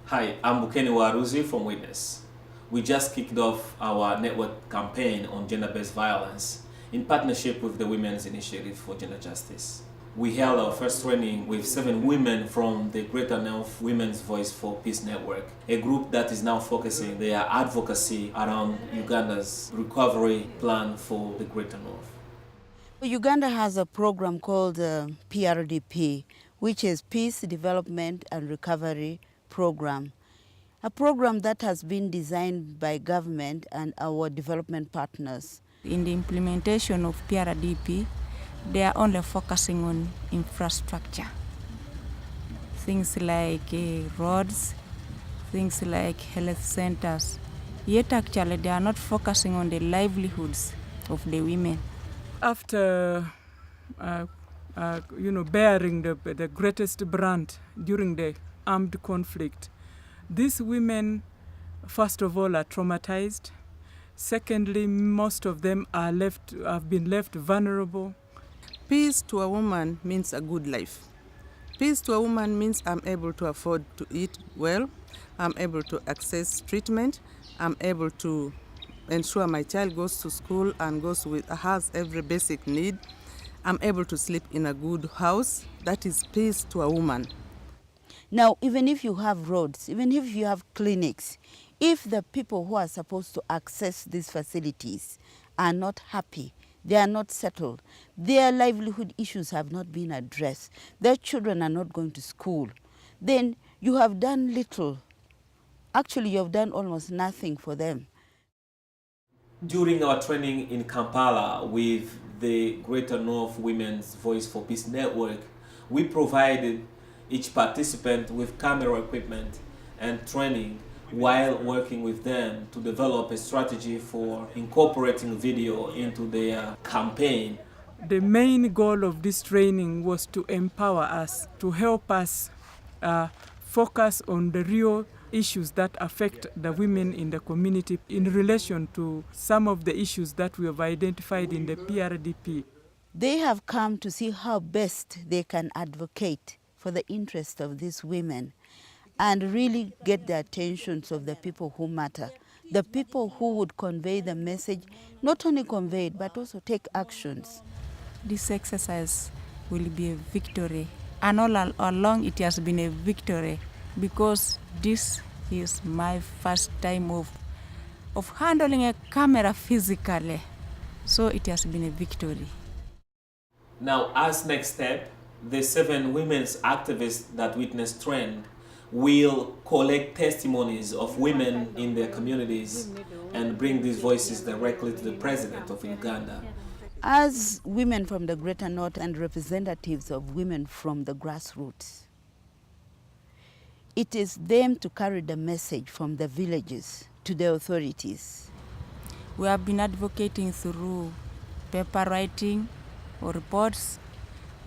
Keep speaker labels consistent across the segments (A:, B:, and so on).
A: Hi, I'm Bukeni Waruzi from Witness. We just kicked off our network campaign on gender-based violence in partnership with the Women's Initiative for Gender Justice. We held our first training with 7 women from the Greater North Women's Voice for Peace Network, a group that is now focusing their advocacy around Uganda's recovery plan for the Greater North.
B: Uganda has a program called PRDP, which is Peace, Development and Recovery Program. A program that has been designed by government and our development partners.
C: In the implementation of PRDP, they are only focusing on infrastructure. Things like roads, things like health centers. Yet actually they are not focusing on the livelihoods of the women.
D: After bearing the greatest brand during the armed conflict, these women, first of all, are traumatized. Secondly, most of them have been left vulnerable.
E: Peace to a woman means a good life. Peace to a woman means I'm able to afford to eat well, I'm able to access treatment, I'm able to ensure my child goes to school and has every basic need. I'm able to sleep in a good house. That is peace to a woman.
B: Now, even if you have roads, even if you have clinics, if the people who are supposed to access these facilities are not happy, they are not settled, their livelihood issues have not been addressed, their children are not going to school, then you have done little. Actually, you have done almost nothing for them.
A: During our training in Kampala with the Greater North Women's Voice for Peace Network, we provided each participant with camera equipment and training while working with them to develop a strategy for incorporating video into their campaign.
D: The main goal of this training was to empower us, to help us focus on the real issues that affect the women in the community in relation to some of the issues that we have identified in the PRDP.
B: They have come to see how best they can advocate for the interest of these women and really get the attentions of the people who matter, the people who would convey the message, not only convey it, but also take actions.
C: This exercise will be a victory, and all along it has been a victory because this is my first time of handling a camera physically, so it has been a victory.
A: Now, as next step, the 7 women's activists that Witness trained will collect testimonies of women in their communities and bring these voices directly to the president of Uganda.
B: As women from the Greater North and representatives of women from the grassroots, it is them to carry the message from the villages to the authorities.
C: We have been advocating through paper writing or reports,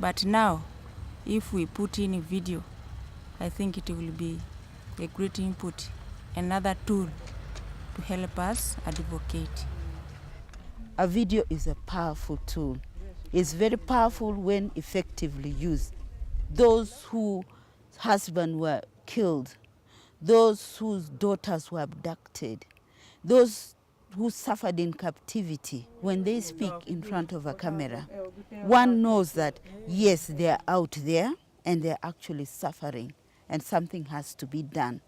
C: but now if we put in a video, I think it will be a great input, another tool to help us advocate.
B: A video is a powerful tool. It's very powerful when effectively used. Those whose husbands were killed, those whose daughters were abducted, those who suffered in captivity, when they speak in front of a camera, one knows that, yes, they're out there and they're actually suffering and something has to be done.